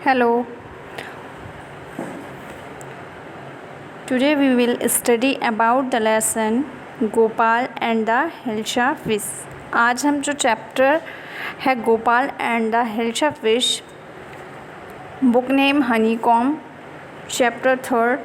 Hello, today we will study about the lesson Gopal and the hilsa fish. आज हम जो chapter है Gopal and the hilsa fish, book name honeycomb, chapter 3।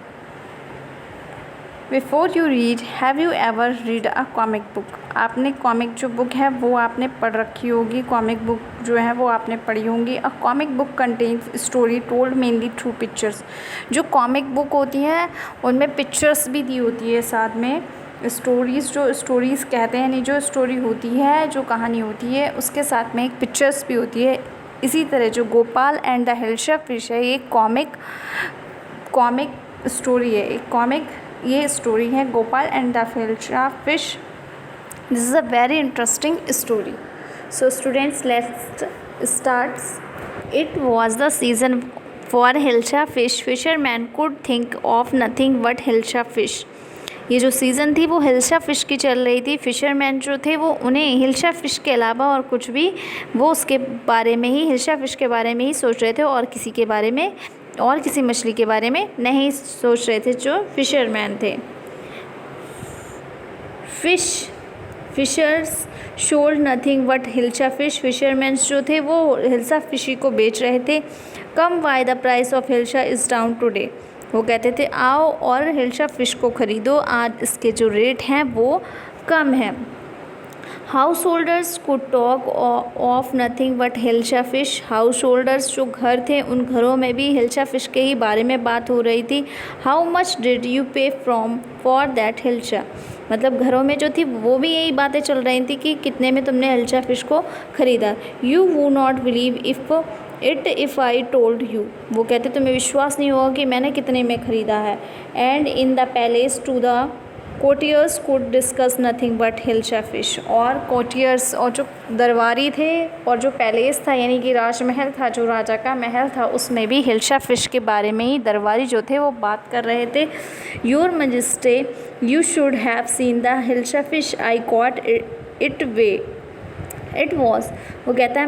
Before you read, have you ever read a comic book? आपने comic जो book है वो आपने पढ़ रखी होगी, कॉमिक बुक जो है वो आपने पढ़ी होंगी। A comic book contains story told mainly through pictures. जो कॉमिक बुक होती हैं उनमें पिक्चर्स भी दी होती है साथ में। स्टोरीज़ जो स्टोरीज़ कहते हैं, यानी जो स्टोरी होती है, जो कहानी होती है, उसके साथ में एक पिक्चर्स भी होती है। इसी तरह जो Gopal and the hilsa fish है, ये कॉमिक स्टोरी है, एक कॉमिक ये स्टोरी है Gopal and the hilsa fish. This is a very interesting story. So students, let's start. It was the season for hilsa fish. Fisherman could think of nothing but hilsa fish. ये जो season थी वो hilsa fish की चल रही थी। फ़िशरमैन जो थे वो उन्हें हिल्सा फ़िश के अलावा और कुछ भी, वो उसके बारे में ही, हिल्सा फ़िश के बारे में ही सोच रहे थे और किसी के बारे में, और किसी मछली के बारे में नहीं सोच रहे थे जो फ़िशरमैन थे। Fishers sold nothing but hilsa fish. Fisherman जो थे वो हिल्सा फ़िश को बेच रहे थे। Come buy the price of hilsa is down today. वो कहते थे आओ और हिल्सा फ़िश को ख़रीदो, आज इसके जो रेट हैं वो कम हैं। House holders could talk of nothing but hilsa fish. House holders जो घर थे उन घरों में भी हिल्सा फ़िश के ही बारे में बात हो रही थी। हाउ मच डिड यू पे फॉर दैट हिल्सा। मतलब घरों में जो थी वो भी यही बातें चल रही थी कि कितने में तुमने हिल्सा फ़िश को ख़रीदा। You would not believe if I told you. वो कहते तुम्हें विश्वास नहीं होगा कि मैंने कितने में ख़रीदा है। And in the palace to the courtiers could discuss nothing but hilsa fish. और कोटियर्स और जो दरबारी थे और जो पैलेस था, यानी कि राजमहल था, जो राजा का महल था, उसमें भी हिल्सा फ़िश के बारे में ही दरबारी जो थे वो बात कर रहे थे। Your majesty you should have seen the hilsa fish I caught it way it was. वो कहता है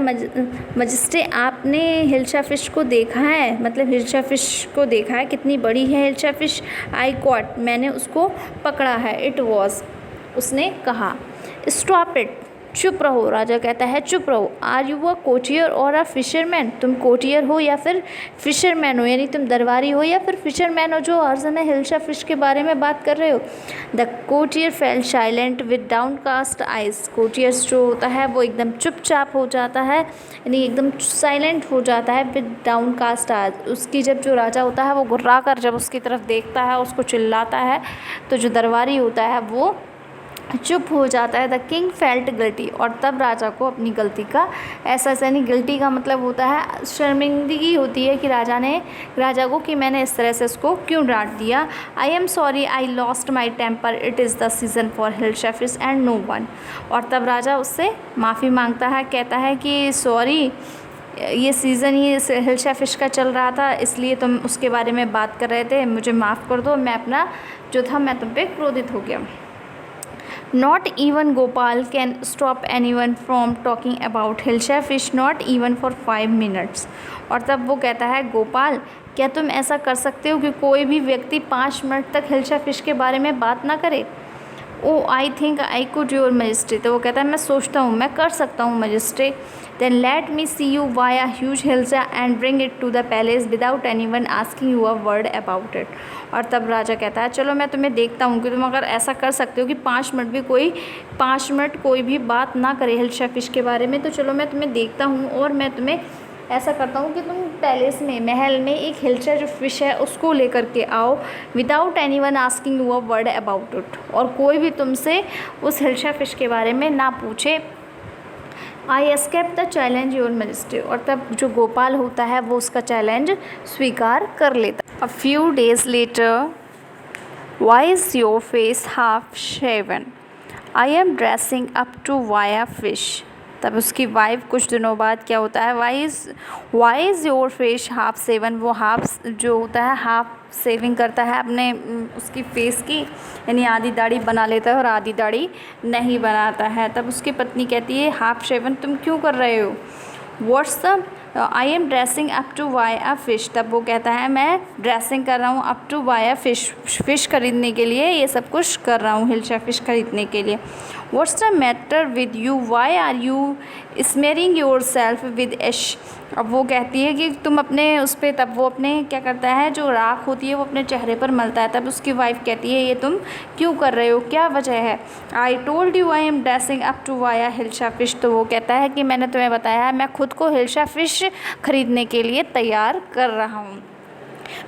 मजिस्ट्रे आपने हिल्सा फ़िश को देखा है, मतलब हिल्सा फ़िश को देखा है, कितनी बड़ी है हिल्सा फ़िश। आई कॉट मैंने उसको पकड़ा है। इट वॉज उसने कहा। स्टॉप इट चुप रहो। राजा कहता है चुप रहो। आर यू अ कोटियर और अ फिशरमैन। तुम कोटियर हो या फिर फिशरमैन हो, यानी तुम दरबारी हो या फिर फिशरमैन हो जो हर समय हिल्सा फ़िश के बारे में बात कर रहे हो। The courtier fell silent with downcast eyes. Courtiers जो होता है वो एकदम चुपचाप हो जाता है, यानी एकदम साइलेंट हो जाता है विद डाउनकास्ट आइज। उसकी जब जो राजा होता है वो घुर्रा कर जब उसकी तरफ देखता है, उसको चिल्लाता है, तो जो दरबारी होता है वो चुप हो जाता है। The king felt guilty. और तब राजा को अपनी गलती का एहसास, यानी गिल्टी का मतलब होता है शर्मिंदगी होती है कि राजा को कि मैंने इस तरह से उसको क्यों डांट दिया। I am sorry I lost my temper, it is the season for hilsa fish and no one. और तब राजा उससे माफ़ी मांगता है, कहता है कि सॉरी, ये सीज़न ही हिल्सा फ़िश का चल रहा था, इसलिए तुम उसके बारे में बात कर रहे थे, मुझे माफ़ कर दो, मैं अपना जो था मैं तुम पे क्रोधित हो गया। Not even Gopal can stop anyone from talking about hilsa fish, not even for 5 minutes। और तब वो कहता है गोपाल, क्या तुम ऐसा कर सकते हो कि कोई भी व्यक्ति 5 मिनट तक हिल्सा फ़िश के बारे में बात ना करे। Oh I think I could your majesty. तो वो कहता है मैं सोचता हूँ मैं कर सकता हूँ majesty. Then let me see you buy a huge hilsa and bring it to the palace without anyone asking you a word about it. और तब राजा कहता है चलो मैं तुम्हें देखता हूँ कि तुम अगर ऐसा कर सकते हो कि 5 मिनट कोई भी बात ना करे हिल्सा फ़िश के बारे में, तो चलो मैं तुम्हें देखता हूँ और मैं तुम्हें ऐसा करता हूँ कि तुम पैलेस में, महल में एक हिल्सा जो फ़िश है उसको लेकर के आओ without anyone asking you a word about it. और कोई भी तुमसे उस हिल्सा फ़िश के बारे में ना पूछे। आई एस्केप द चैलेंज योर मजिस्ट्रे। और तब जो गोपाल होता है वो उसका चैलेंज स्वीकार कर लेता। A few days later, why is your face half shaven, I am dressing up to buy a fish. तब उसकी वाइफ कुछ दिनों बाद क्या होता है, why is your face half shaven. वो हाफ जो होता है हाफ सेविंग करता है अपने उसकी फेस की, यानी आधी दाढ़ी बना लेता है और आधी दाढ़ी नहीं बनाता है। तब उसकी पत्नी कहती है हाफ शेवन तुम क्यों कर रहे हो। What's the I am dressing up to buy a fish, तब वो कहता है मैं ड्रेसिंग कर रहा हूँ up to buy a fish खरीदने के लिए, ये सब कुछ कर रहा हूँ हिल्शा फ़िश खरीदने के लिए। What's the matter with you, why are you smearing yourself with ash. अब वो कहती है कि तुम अपने उस पर, तब वो अपने क्या करता है, जो राख होती है वो अपने चेहरे पर मलता है। तब उसकी वाइफ कहती है ये तुम क्यों कर रहे हो, क्या वजह है। I told you I am dressing up to buy a hilsa fish, तो वो कहता है कि मैंने तुम्हें बताया है मैं खुद को हिल्शा फ़िश खरीदने के लिए तैयार कर रहा हूँ।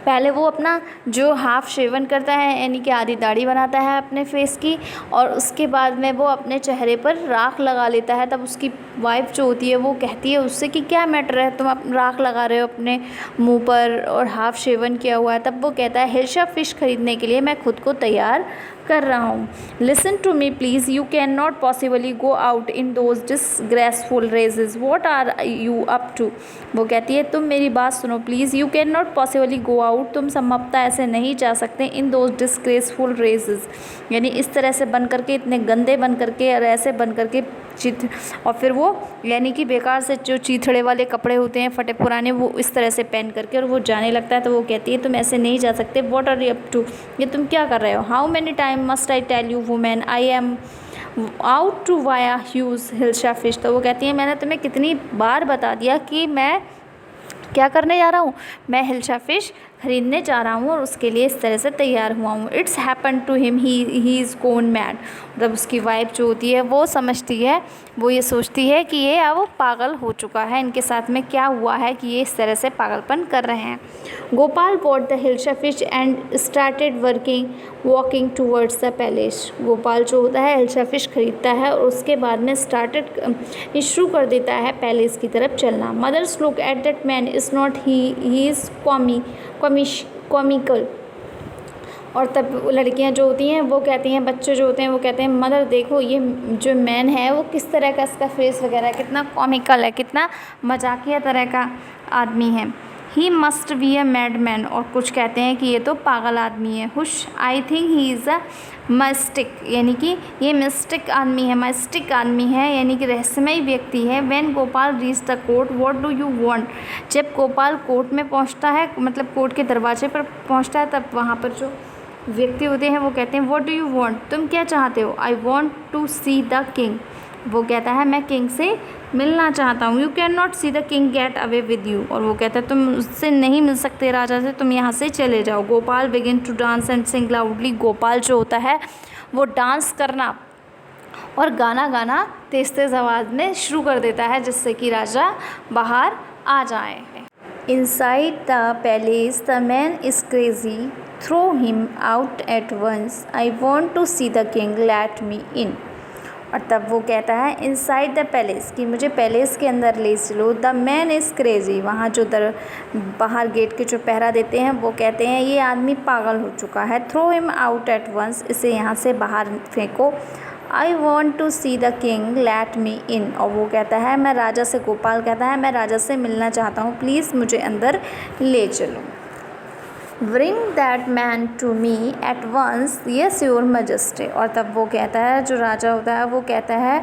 पहले वो अपना जो हाफ़ शेवन करता है, यानी कि आधी दाढ़ी बनाता है अपने फेस की, और उसके बाद में वो अपने चेहरे पर राख लगा लेता है। तब उसकी वाइफ जो होती है वो कहती है उससे कि क्या मैटर है, तुम राख लगा रहे हो अपने मुंह पर और हाफ़ शेवन किया हुआ है। तब वो कहता है हिल्शा फ़िश खरीदने के लिए मैं खुद को तैयार कर रहा हूँ। Listen to me please, you can not possibly go out in those disgraceful rags, what are you up to. वो कहती है तुम मेरी बात सुनो please, you can not possibly go out, तुम संभवतः ऐसे नहीं जा सकते, इन दोज डिसग्रेसफुल रेजेस, यानी इस तरह से बन करके, इतने गंदे बन करके और ऐसे बन करके और फिर वो यानी कि बेकार से जो चीथड़े वाले कपड़े होते हैं फटे पुराने, वो इस तरह से पहन करके और वो जाने लगता है। तो वो कहती है तुम ऐसे नहीं जा सकते, what are you up to, ये तुम क्या कर रहे हो। How many time must I tell you woman I am out to buy a huge hilsa fish. तो वो कहती है मैंने तुम्हें कितनी बार बता दिया कि मैं क्या करने जा रहा हूँ, मैं हिल्शा फ़िश खरीदने जा रहा हूँ और उसके लिए इस तरह से तैयार हुआ हूँ। It's happen to him, he is gone mad. मतलब उसकी वाइफ जो होती है वो समझती है, वो ये सोचती है कि ये अब पागल हो चुका है, इनके साथ में क्या हुआ है कि ये इस तरह से पागलपन कर रहे हैं। Gopal bought the hilsa fish and started walking towards the palace. Gopal जो होता है हिल्शा फ़िश खरीदता है और उसके बाद में शुरू कर देता है पैलेस की तरफ चलना। Mothers look at that man is not he is comical. और तब लड़कियां जो होती हैं वो कहती हैं, बच्चे जो होते हैं वो कहते हैं मदर देखो ये जो मैन है वो किस तरह का, इसका फेस वगैरह कितना कॉमिकल है, कितना मजाकिया तरह का आदमी है। He must be a mad man, और कुछ कहते हैं कि ये तो पागल आदमी है। Hush, I think he is a mystic, यानी कि ये मिस्टिक आदमी है, मिस्टिक आदमी है, यानी कि रहस्यमय व्यक्ति है। When Gopal reach the court what do you want, जब गोपाल कोर्ट में पहुंचता है, मतलब कोर्ट के दरवाजे पर पहुंचता है, तब वहाँ पर जो व्यक्ति होते हैं वो कहते हैं व्हाट डू यू वांट, तुम क्या चाहते हो। I want to see the king, वो कहता है मैं किंग से मिलना चाहता हूँ। You can not see the king get away with you, और वो कहता है तुम उससे नहीं मिल सकते राजा से, तुम यहाँ से चले जाओ। Gopal begin to dance and sing loudly, Gopal जो होता है वो डांस करना और गाना गाना तेज़ तेज़ आवाज़ में शुरू कर देता है, जिससे कि राजा बाहर आ जाए। Inside the palace the man is crazy, throw him out at once, I want to see the king let me in. और तब वो कहता है इनसाइड द पैलेस, कि मुझे पैलेस के अंदर ले चलो। द मैन इज़ क्रेजी, वहाँ जो बाहर गेट के जो पहरा देते हैं वो कहते हैं ये आदमी पागल हो चुका है। Throw him out at once, इसे यहाँ से बाहर फेंको। I want to see the king let me in, और वो कहता है मैं राजा से, गोपाल कहता है मैं राजा से मिलना चाहता हूँ, प्लीज़ मुझे अंदर ले चलो। Bring that man to me at once, yes your majesty। और तब वो कहता है, जो राजा होता है वो कहता है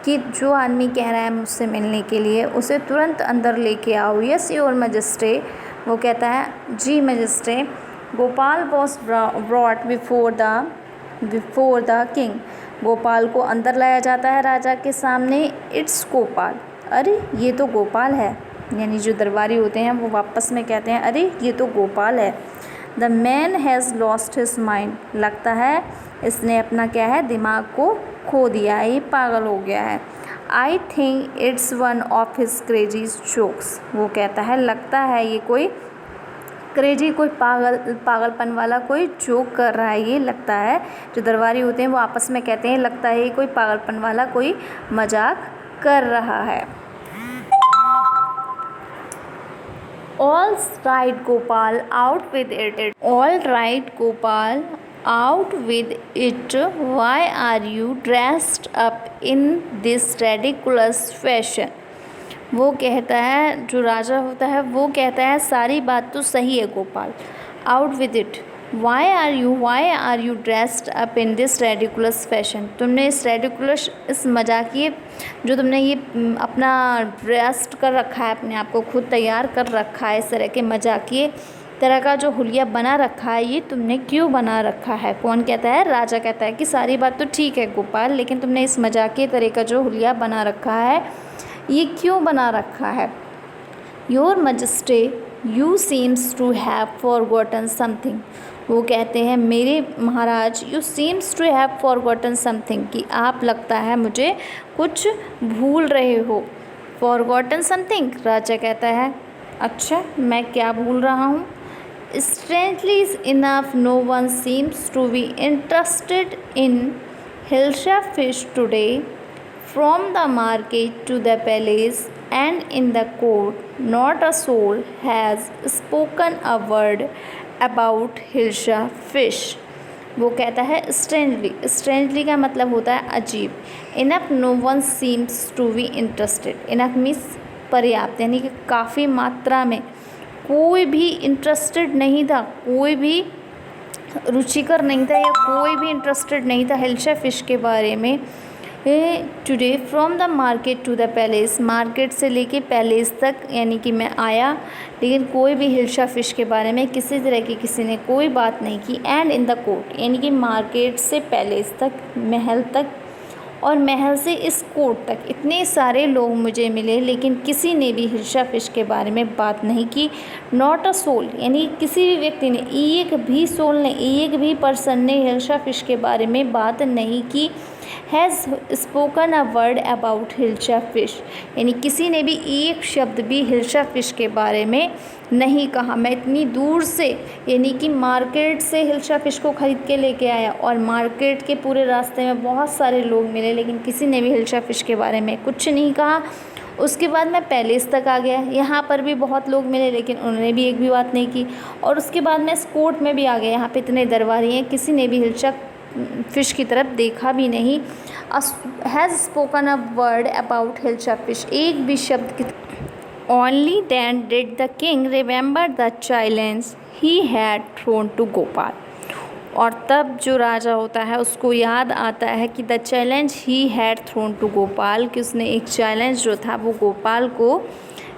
कि जो आदमी कह रहा है मुझसे मिलने के लिए उसे तुरंत अंदर लेके आओ। यस योर मजिस्ट्रेट, वो कहता है जी majesty. Gopal was brought before the king, Gopal को अंदर लाया जाता है राजा के सामने। इट्स गोपाल, अरे ये तो गोपाल है, यानी जो दरबारी होते हैं वो वापस में कहते हैं अरे ये तो गोपाल है। The man has lost his mind, लगता है इसने अपना क्या है, दिमाग को खो दिया है, ये पागल हो गया है। I think it's one of his crazy jokes, वो कहता है लगता है ये कोई क्रेजी, कोई पागलपन वाला कोई जोक कर रहा है ये, लगता है। जो दरबारी होते हैं वो आपस में कहते हैं लगता है ये कोई पागलपन वाला कोई मजाक कर रहा है। All right Gopal, out with it. All right Gopal, out with it. Why are you dressed up in this ridiculous fashion? वो कहता है, जो राजा होता है वो कहता है सारी बात तो सही है Gopal, out with it, why are you dressed up in this ridiculous fashion. तुमने इस रेडिकुलस, इस मजाकिए, जो तुमने ये अपना ड्रेस्ड कर रखा है, अपने आप को खुद तैयार कर रखा है, इस तरह के मजाकिए तरह का जो हुलिया बना रखा है, ये तुमने क्यों बना रखा है? कौन कहता है? राजा कहता है कि सारी बात तो ठीक है गोपाल, लेकिन तुमने इस मजाकिए तरह का जो हुलिया बना रखा है, ये क्यों बना रखा है? Your majesty you seems to have forgotten something. वो कहते हैं मेरे महाराज, you seems to have forgotten something, कि आप लगता है मुझे कुछ भूल रहे हो। फॉरगॉटन समथिंग, राजा कहता है अच्छा मैं क्या भूल रहा हूँ? Strangely enough, no one seems to be interested in Hilsha fish today. From the market to the palace and in the court, not a soul has spoken a word about Hilsha fish. वो कहता है strangely का मतलब होता है अजीब। Enough, no one seems to be interested. Enough means पर्याप्त, यानी कि काफ़ी मात्रा में कोई भी इंटरेस्टेड नहीं था, कोई भी रुचिकर नहीं था, या कोई भी इंटरेस्टेड नहीं था हिल्शा फ़िश के बारे में। Today from the market to the palace, market से लेके पैलेस तक, यानी कि मैं आया, लेकिन कोई भी हिल्शा फ़िश के बारे में किसी तरह की किसी ने कोई बात नहीं की। एंड इन द कोर्ट, यानी कि मार्केट से पैलेस तक, महल तक, और महल से इस कोर्ट तक इतने सारे लोग मुझे मिले, लेकिन किसी ने भी हिल्शा फ़िश के बारे में बात नहीं की। नॉट अ सोल, यानी किसी भी व्यक्ति ने, एक भी सोल ने, एक भी पर्सन ने हिल्शा फ़िश के बारे में बात नहीं की। Has spoken a word about hilsa fish, यानी किसी ने भी एक शब्द भी हिल्शा फ़िश के बारे में नहीं कहा। मैं इतनी दूर से, यानी कि मार्केट से हिल्शा फ़िश को ख़रीद के लेके आया, और मार्केट के पूरे रास्ते में बहुत सारे लोग मिले, लेकिन किसी ने भी हिल्शा फ़िश के बारे में कुछ नहीं कहा। उसके बाद मैं पैलेस तक आ गया, यहाँ पर भी बहुत लोग मिले, लेकिन उन्होंने भी एक भी बात नहीं की। और उसके बाद मैं इस कोर्ट में भी आ गया, यहाँ पे इतने दरबारी हैं, किसी ने भी हिल्शा फ़िश की तरफ देखा भी नहीं। Has spoken a word about hilsa fish, एक भी शब्द की। Only then did the king remember the challenge he had thrown to Gopal. और तब जो राजा होता है उसको याद आता है कि the challenge he had thrown to Gopal, कि उसने एक चैलेंज जो था वो गोपाल को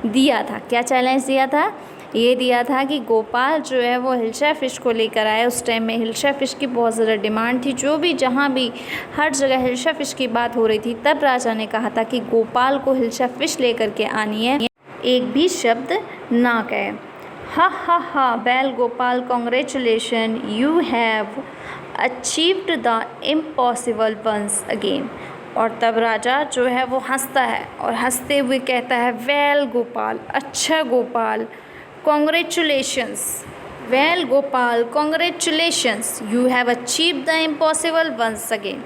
दिया था। क्या चैलेंज दिया था? ये दिया था कि गोपाल जो है वो हिल्शा फ़िश को लेकर आए। उस टाइम में हिल्शा फ़िश की बहुत ज़्यादा डिमांड थी, जो भी जहाँ भी हर जगह हिल्शा फ़िश की बात हो रही थी। तब राजा ने कहा था कि गोपाल को हिल्शा फ़िश लेकर के आनी है, एक भी शब्द ना कहे। हा well Gopal, congratulation, you have achieved the impossible once again. और तब राजा जो है वो हंसता है, और हंसते हुए कहता है वेल गोपाल, अच्छा Gopal, congratulations, well Gopal, congratulations, you have achieved the impossible once again.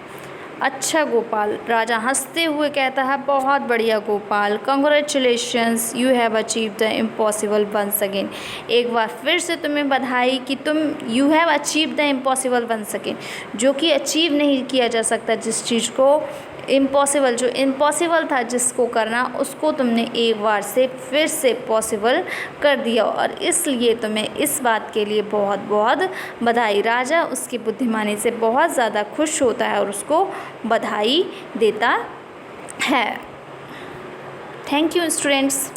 अच्छा गोपाल, राजा हंसते हुए कहता है बहुत बढ़िया Gopal, congratulations, you have achieved the impossible once again. एक बार फिर से तुम्हें बधाई कि तुम, you have achieved the impossible once again, जो कि अचीव नहीं किया जा सकता, जिस चीज़ को इम्पॉसिबल, जो इम्पॉसिबल था जिसको करना, उसको तुमने एक बार से फिर से पॉसिबल कर दिया, और इसलिए तुम्हें इस बात के लिए बहुत बहुत बधाई। राजा उसकी बुद्धिमानी से बहुत ज़्यादा खुश होता है और उसको बधाई देता है। Thank you students.